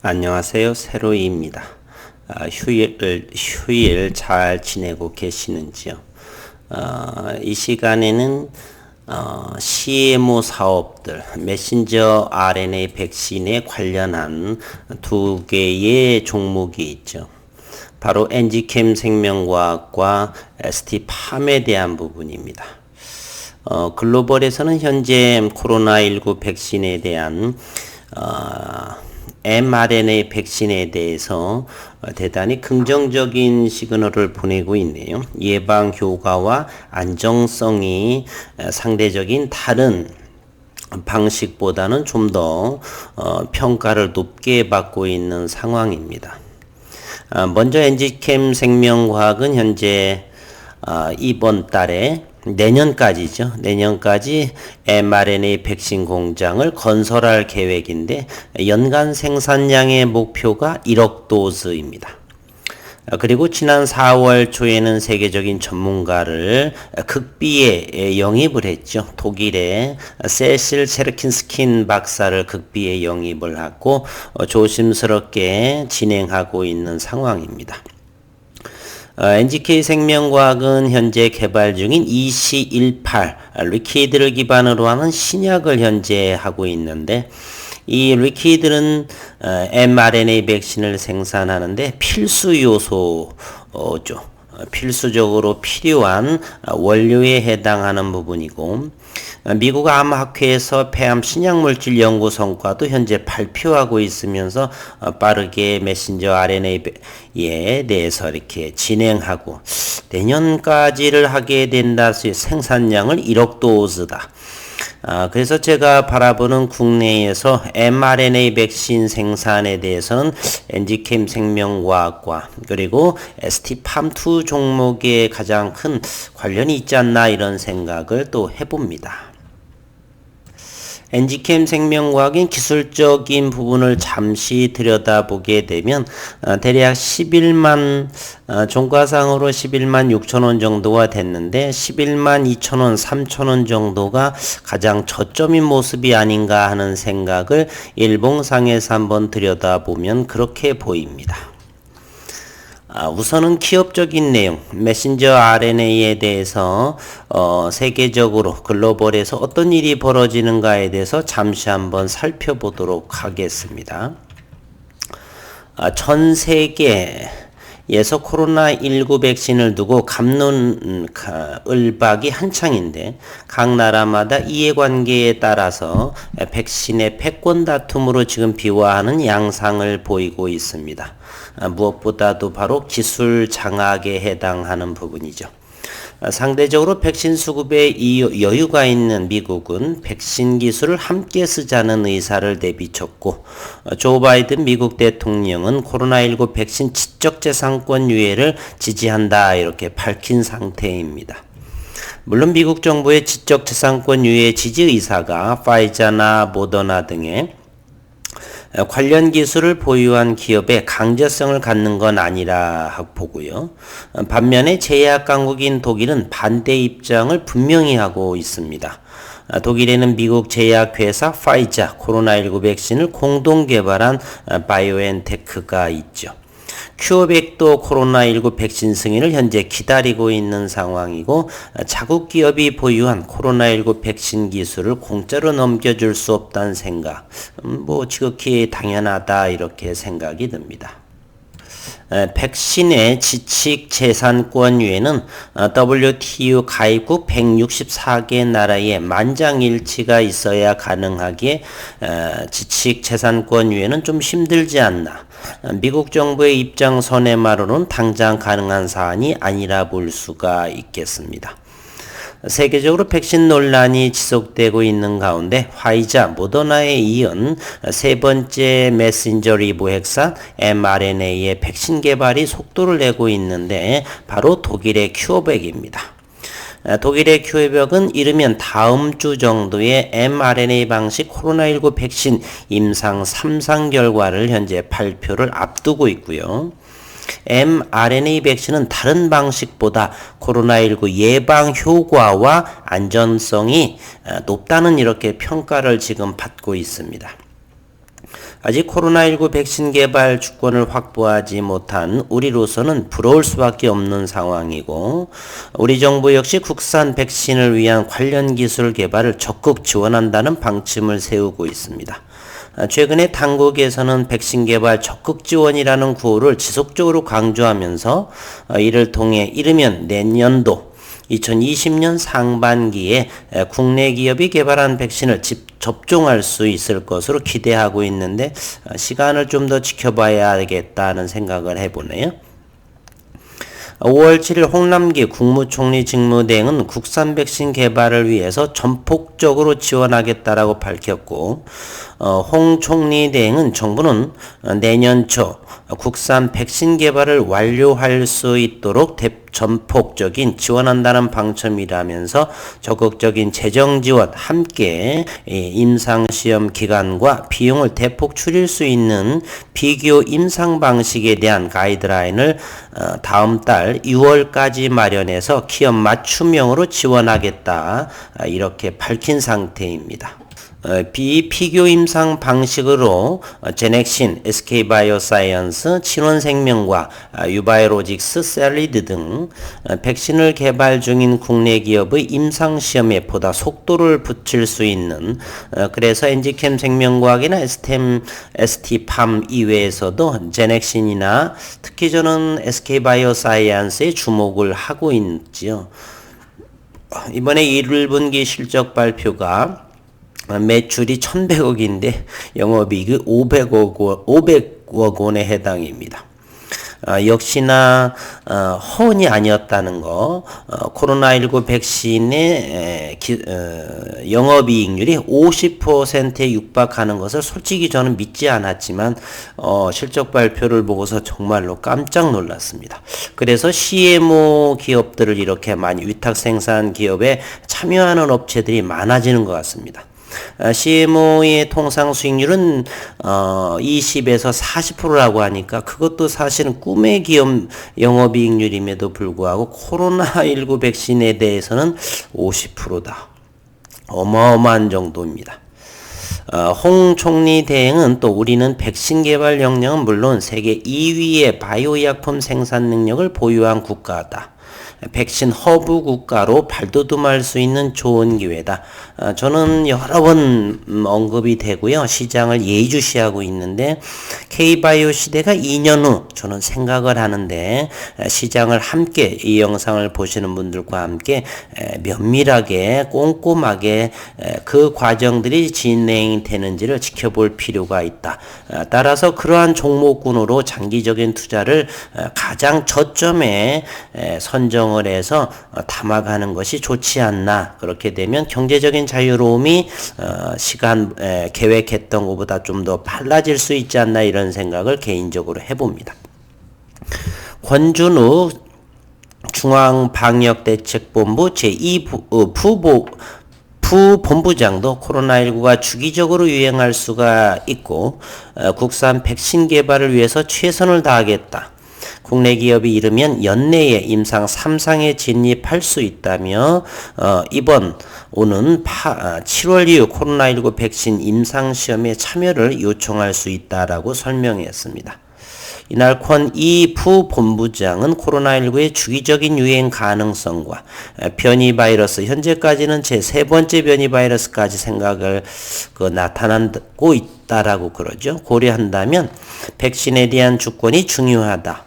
안녕하세요. 세로이입니다. 휴일 잘 지내고 계시는지요? 이 시간에는 CMO 사업들, 메신저 RNA 백신에 관련한 두 개의 종목이 있죠. 바로 엔지캠 생명과학과 ST팜에 대한 부분입니다. 글로벌에서는 현재 코로나19 백신에 대한 mRNA 백신에 대해서 대단히 긍정적인 시그널을 보내고 있네요. 예방 효과와 안정성이 상대적인 다른 방식보다는 좀 더 평가를 높게 받고 있는 상황입니다. 먼저 엔지캠 생명과학은 현재 이번 달에 내년까지 mRNA 백신 공장을 건설할 계획인데 연간 생산량의 목표가 1억 도즈입니다. 그리고 지난 4월 초에는 세계적인 전문가를 극비에 영입을 했죠. 독일의 세실 체르킨스킨 박사를 극비에 영입을 하고 조심스럽게 진행하고 있는 상황입니다. NGK 생명과학은 현재 개발 중인 EC18 리퀴드를 기반으로 하는 신약을 현재 하고 있는데 이 리퀴드는 mRNA 백신을 생산하는데 필수 요소죠. 필수적으로 필요한 원료에 해당하는 부분이고 미국 암학회에서 폐암 신약물질 연구 성과도 현재 발표하고 있으면서 빠르게 메신저 RNA에 대해서 이렇게 진행하고 내년까지를 하게 된다. 생산량을 1억 도즈다. 그래서 제가 바라보는 국내에서 mRNA 백신 생산에 대해서는 엔지캠 생명과학과 그리고 ST팜2 종목에 가장 큰 관련이 있지 않나 이런 생각을 또 해봅니다. 엔지캠 생명과학인 기술적인 부분을 잠시 들여다보게 되면 대략 11만 종가상으로 11만 6천원 정도가 됐는데 11만 2천원, 3천원 정도가 가장 저점인 모습이 아닌가 하는 생각을 일봉상에서 한번 들여다보면 그렇게 보입니다. 우선은 기업적인 내용, 메신저 RNA에 대해서 세계적으로 글로벌에서 어떤 일이 벌어지는가에 대해서 잠시 한번 살펴보도록 하겠습니다. 전 세계에서 코로나19 백신을 두고 갑론을박이 한창인데 각 나라마다 이해관계에 따라서 백신의 패권 다툼으로 지금 비화하는 양상을 보이고 있습니다. 무엇보다도 바로 기술 장악에 해당하는 부분이죠. 상대적으로 백신 수급에 여유가 있는 미국은 백신 기술을 함께 쓰자는 의사를 내비쳤고 조 바이든 미국 대통령은 코로나19 백신 지적재산권 유예를 지지한다 이렇게 밝힌 상태입니다. 물론 미국 정부의 지적재산권 유예 지지 의사가 파이자나 모더나 등의 관련 기술을 보유한 기업에 강제성을 갖는 건 아니라 보고요. 반면에 제약 강국인 독일은 반대 입장을 분명히 하고 있습니다. 독일에는 미국 제약회사 파이자 코로나19 백신을 공동 개발한 바이오엔테크가 있죠. 큐어백도 코로나19 백신 승인을 현재 기다리고 있는 상황이고 자국 기업이 보유한 코로나19 백신 기술을 공짜로 넘겨줄 수 없다는 생각, 지극히 당연하다 이렇게 생각이 듭니다. 백신의 지식재산권 유예는 WTO 가입국 164개 나라의 만장일치가 있어야 가능하기에 지식재산권 유예는 좀 힘들지 않나. 미국 정부의 입장 선회말로는 당장 가능한 사안이 아니라 볼 수가 있겠습니다. 세계적으로 백신 논란이 지속되고 있는 가운데 화이자, 모더나에 이은 세 번째 메신저 리보핵산 mRNA의 백신 개발이 속도를 내고 있는데 바로 독일의 큐어백입니다. 독일의 큐어백은 이르면 다음 주 정도에 mRNA 방식 코로나19 백신 임상 3상 결과를 현재 발표를 앞두고 있고요. mRNA 백신은 다른 방식보다 코로나19 예방 효과와 안전성이 높다는 이렇게 평가를 지금 받고 있습니다. 아직 코로나19 백신 개발 주권을 확보하지 못한 우리로서는 부러울 수밖에 없는 상황이고, 우리 정부 역시 국산 백신을 위한 관련 기술 개발을 적극 지원한다는 방침을 세우고 있습니다. 최근에 당국에서는 백신 개발 적극 지원이라는 구호를 지속적으로 강조하면서 이를 통해 이르면 내년도 2020년 상반기에 국내 기업이 개발한 백신을 접종할 수 있을 것으로 기대하고 있는데, 시간을 좀 더 지켜봐야겠다는 생각을 해보네요. 5월 7일 홍남기 국무총리 직무대행은 국산 백신 개발을 위해서 전폭적으로 지원하겠다라고 밝혔고, 홍 총리 대행은 정부는 내년 초 국산 백신 개발을 완료할 수 있도록 전폭적인 지원한다는 방침이라면서 적극적인 재정 지원 함께 임상시험 기간과 비용을 대폭 줄일 수 있는 비교 임상 방식에 대한 가이드라인을 다음 달 6월까지 마련해서 기업 맞춤형으로 지원하겠다, 이렇게 밝힌 상태입니다. 비피교 임상 방식으로 제넥신, SK바이오사이언스, 친원생명과 유바이로직스, 셀리드 등 백신을 개발 중인 국내 기업의 임상시험에 보다 속도를 붙일 수 있는, 그래서 엔지캠 생명과학이나 ST팜 이외에서도 제넥신이나 특히 저는 SK바이오사이언스에 주목을 하고 있지요. 이번에 1분기 실적 발표가 매출이 1,100억인데 영업이익이 500억 원에 해당입니다. 역시나 허언이 아니었다는 거, 코로나19 백신의 영업이익률이 50%에 육박하는 것을 솔직히 저는 믿지 않았지만 실적 발표를 보고서 정말로 깜짝 놀랐습니다. 그래서 CMO 기업들을 이렇게 많이 위탁 생산 기업에 참여하는 업체들이 많아지는 것 같습니다. CMO의 통상 수익률은 20에서 40%라고 하니까 그것도 사실은 꿈의 기업 영업이익률임에도 불구하고 코로나19 백신에 대해서는 50%다. 어마어마한 정도입니다. 홍 총리 대행은 또 우리는 백신 개발 역량은 물론 세계 2위의 바이오의약품 생산 능력을 보유한 국가다. 백신 허브 국가로 발돋움할 수 있는 좋은 기회다. 저는 여러 번 언급이 되고요. 시장을 예의주시하고 있는데 K바이오 시대가 2년 후 저는 생각을 하는데, 시장을 함께 이 영상을 보시는 분들과 함께 면밀하게 꼼꼼하게 그 과정들이 진행되는지를 지켜볼 필요가 있다. 따라서 그러한 종목군으로 장기적인 투자를 가장 저점에 선정을 해서 담아가는 것이 좋지 않나. 그렇게 되면 경제적인 자유로움이 시간 계획했던 것보다 좀 더 빨라질 수 있지 않나, 이런 생각을 개인적으로 해봅니다. 권준우 중앙방역대책본부 제2부본부장도 코로나19가 주기적으로 유행할 수가 있고 국산 백신 개발을 위해서 최선을 다하겠다. 국내 기업이 이르면 연내에 임상 3상에 진입할 수 있다며 이번 오는 7월 이후 코로나19 백신 임상시험에 참여를 요청할 수 있다라고 설명했습니다. 이날 이 부본부장은 코로나19의 주기적인 유행 가능성과 변이 바이러스, 현재까지는 제3번째 변이 바이러스까지 생각을 나타나고 있다라고 그러죠. 고려한다면 백신에 대한 주권이 중요하다.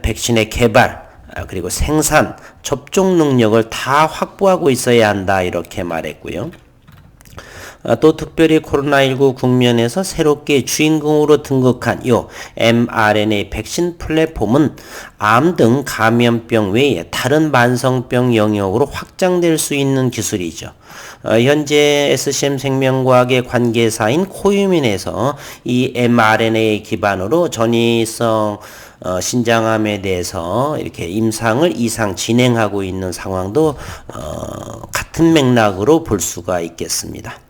백신의 개발, 그리고 생산, 접종 능력을 다 확보하고 있어야 한다, 이렇게 말했고요. 또 특별히 코로나19 국면에서 새롭게 주인공으로 등극한 요 mRNA 백신 플랫폼은 암 등 감염병 외에 다른 만성병 영역으로 확장될 수 있는 기술이죠. 현재 SCM 생명과학의 관계사인 코유민에서 이 mRNA 기반으로 전이성 신장암에 대해서 이렇게 임상을 이상 진행하고 있는 상황도 같은 맥락으로 볼 수가 있겠습니다.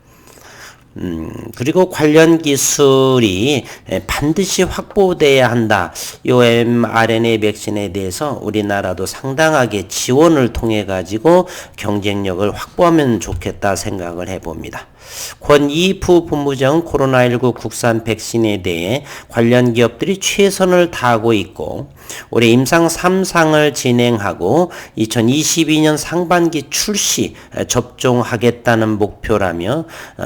그리고 관련 기술이 반드시 확보돼야 한다. 이 mRNA 백신에 대해서 우리나라도 상당하게 지원을 통해 가지고 경쟁력을 확보하면 좋겠다 생각을 해봅니다. 권이 부본부장은 코로나19 국산 백신에 대해 관련 기업들이 최선을 다하고 있고 올해 임상 3상을 진행하고 2022년 상반기 출시 접종하겠다는 목표라며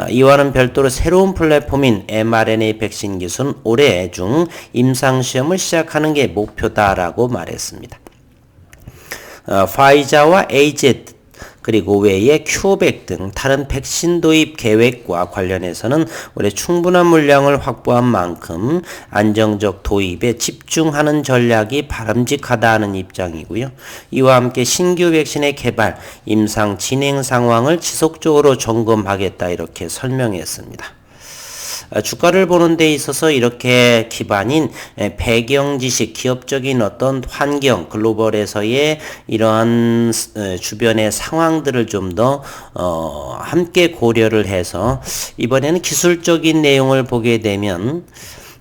이와는 별도로 새로운 플랫폼인 mRNA 백신 기술은 올해 중 임상 시험을 시작하는 게 목표다라고 말했습니다. 파이자와 AZ 그리고 외에 큐백 등 다른 백신 도입 계획과 관련해서는 올해 충분한 물량을 확보한 만큼 안정적 도입에 집중하는 전략이 바람직하다는 입장이고요. 이와 함께 신규 백신의 개발, 임상 진행 상황을 지속적으로 점검하겠다 이렇게 설명했습니다. 주가를 보는 데 있어서 이렇게 기반인 배경 지식, 기업적인 어떤 환경, 글로벌에서의 이러한 주변의 상황들을 좀 더 함께 고려를 해서 이번에는 기술적인 내용을 보게 되면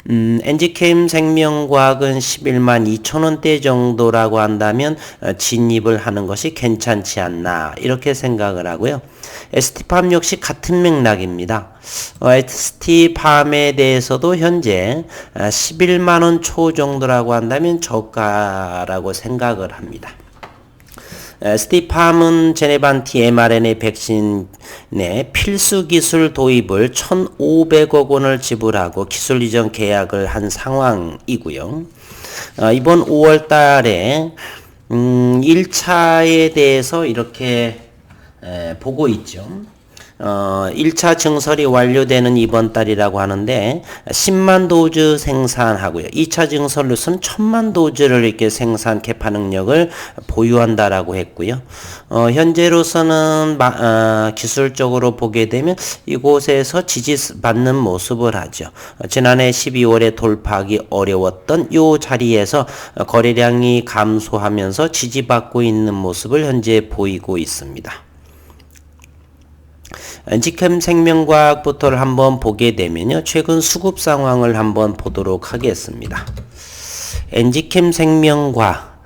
엔지캠 생명과학은 11만 2천원대 정도라고 한다면 진입을 하는 것이 괜찮지 않나 이렇게 생각을 하고요. ST팜 역시 같은 맥락입니다. ST팜에 대해서도 현재 11만원 초 정도라고 한다면 저가라고 생각을 합니다. ST팜은 제네반티 mRNA 백신의 필수 기술 도입을 1,500억 원을 지불하고 기술 이전 계약을 한 상황이고요. 이번 5월 달에 1차에 대해서 이렇게 보고 있죠. 1차 증설이 완료되는 이번 달이라고 하는데 10만 도즈 생산하고요. 2차 증설로서는 1000만 도즈를 이렇게 생산 캐파 능력을 보유한다라고 했고요. 현재로서는 기술적으로 보게 되면 이곳에서 지지받는 모습을 하죠. 지난해 12월에 돌파하기 어려웠던 이 자리에서 거래량이 감소하면서 지지받고 있는 모습을 현재 보이고 있습니다. 엔지캠 생명과학부터를 한번 보게 되면요. 최근 수급 상황을 한번 보도록 하겠습니다. 엔지캠 생명과학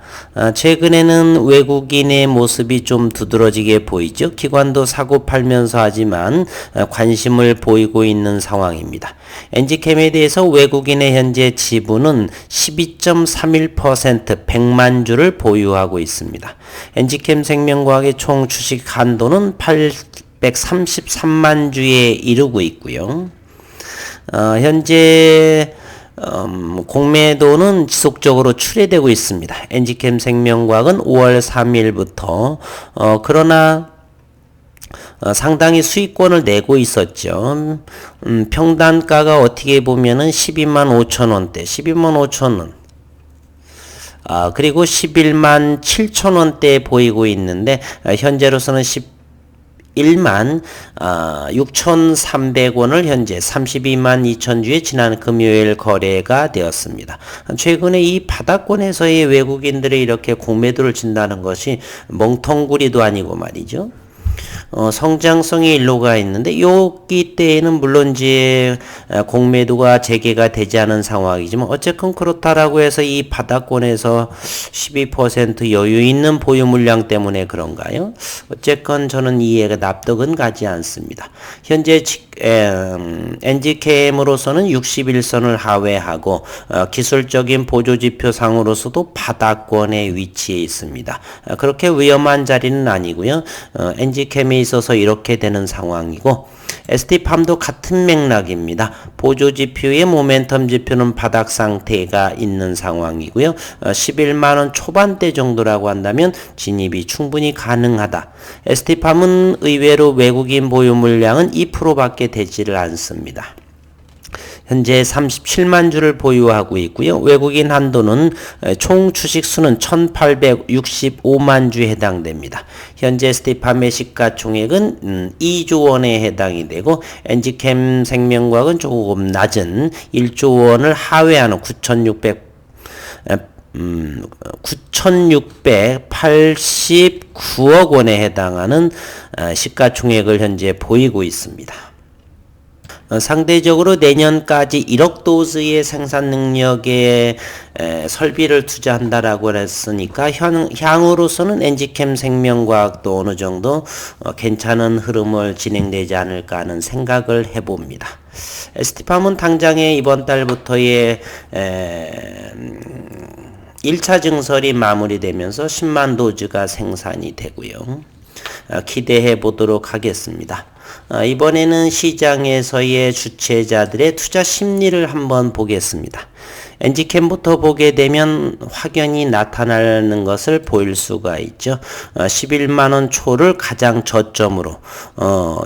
최근에는 외국인의 모습이 좀 두드러지게 보이죠. 기관도 사고 팔면서 하지만 관심을 보이고 있는 상황입니다. 엔지캠에 대해서 외국인의 현재 지분은 12.31% 100만 주를 보유하고 있습니다. 엔지캠 생명과학의 총 주식 한도는 833만 주에 이르고 있고요. 현재 공매도는 지속적으로 출회되고 있습니다. 엔지캠 생명과학은 5월 3일부터 그러나 상당히 수익권을 내고 있었죠. 평단가가 어떻게 보면은 12만 5천 원대, 12만 5천 원. 그리고 11만 7천 원대에 보이고 있는데 현재로서는 1만 6,300원을 현재 32만 2천 주에 지난 금요일 거래가 되었습니다. 최근에 이 바닥권에서의 외국인들이 이렇게 공매도를 진다는 것이 멍텅구리도 아니고 말이죠. 성장성의 일로가 있는데 여기 때에는 물론 이제 공매도가 재개가 되지 않은 상황이지만 어쨌건 그렇다라고 해서 이 바닥권에서 12% 여유 있는 보유 물량 때문에 그런가요? 어쨌건 저는 이해가 납득은 가지 않습니다. 현재 엔지캠으로서는 61선을 하회하고 기술적인 보조지표상으로서도 바닥권에 위치해 있습니다. 그렇게 위험한 자리는 아니고요. 엔지캠에 있어서 이렇게 되는 상황이고 ST팜도 같은 맥락입니다. 보조지표의 모멘텀 지표는 바닥 상태가 있는 상황이고요. 11만원 초반대 정도라고 한다면 진입이 충분히 가능하다. ST팜은 의외로 외국인 보유 물량은 2%밖에 되지를 않습니다. 현재 37만 주를 보유하고 있고요. 외국인 한도는 총 주식 수는 1865만 주에 해당됩니다. 현재 ST팜의 시가총액은 2조 원에 해당이 되고 엔지캠 생명과학은 조금 낮은 1조 원을 하회하는 9,689억 원에 해당하는 시가총액을 현재 보이고 있습니다. 상대적으로 내년까지 1억 도즈의 생산 능력에 설비를 투자한다라고 했으니까 향후로서는 엔지캠 생명과학도 어느 정도 괜찮은 흐름을 진행되지 않을까 하는 생각을 해봅니다. ST팜은 당장에 이번 달부터의 1차 증설이 마무리되면서 10만 도즈가 생산이 되고요. 기대해 보도록 하겠습니다. 이번에는 시장에서의 주체자들의 투자 심리를 한번 보겠습니다. 엔지캠부터 보게 되면 확연히 나타나는 것을 보일 수가 있죠. 11만원 초를 가장 저점으로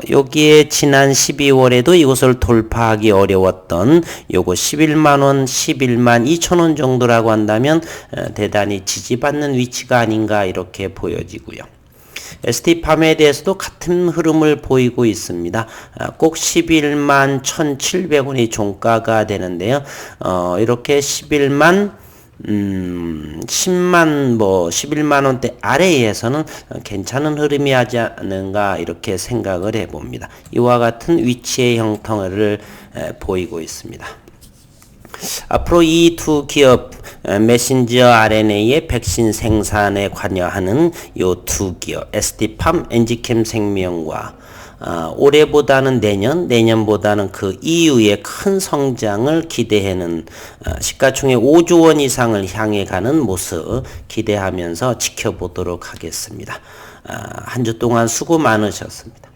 여기에 지난 12월에도 이곳을 돌파하기 어려웠던 요거 11만원, 11만 2천원 정도라고 한다면 대단히 지지받는 위치가 아닌가 이렇게 보여지고요. ST팜에 대해서도 같은 흐름을 보이고 있습니다. 꼭 11만 1,700원이 종가가 되는데요. 이렇게 11만 10만 11만 원대 아래에서는 괜찮은 흐름이 하지 않는가 이렇게 생각을 해봅니다. 이와 같은 위치의 형태를 보이고 있습니다. 앞으로 이 두 기업 메신저 RNA의 백신 생산에 관여하는 이 두 기업 ST팜, 엔지캠 생명과 올해보다는 내년보다는 그 이후에 큰 성장을 기대하는 시가총액 5조 원 이상을 향해 가는 모습 기대하면서 지켜보도록 하겠습니다. 한 주 동안 수고 많으셨습니다.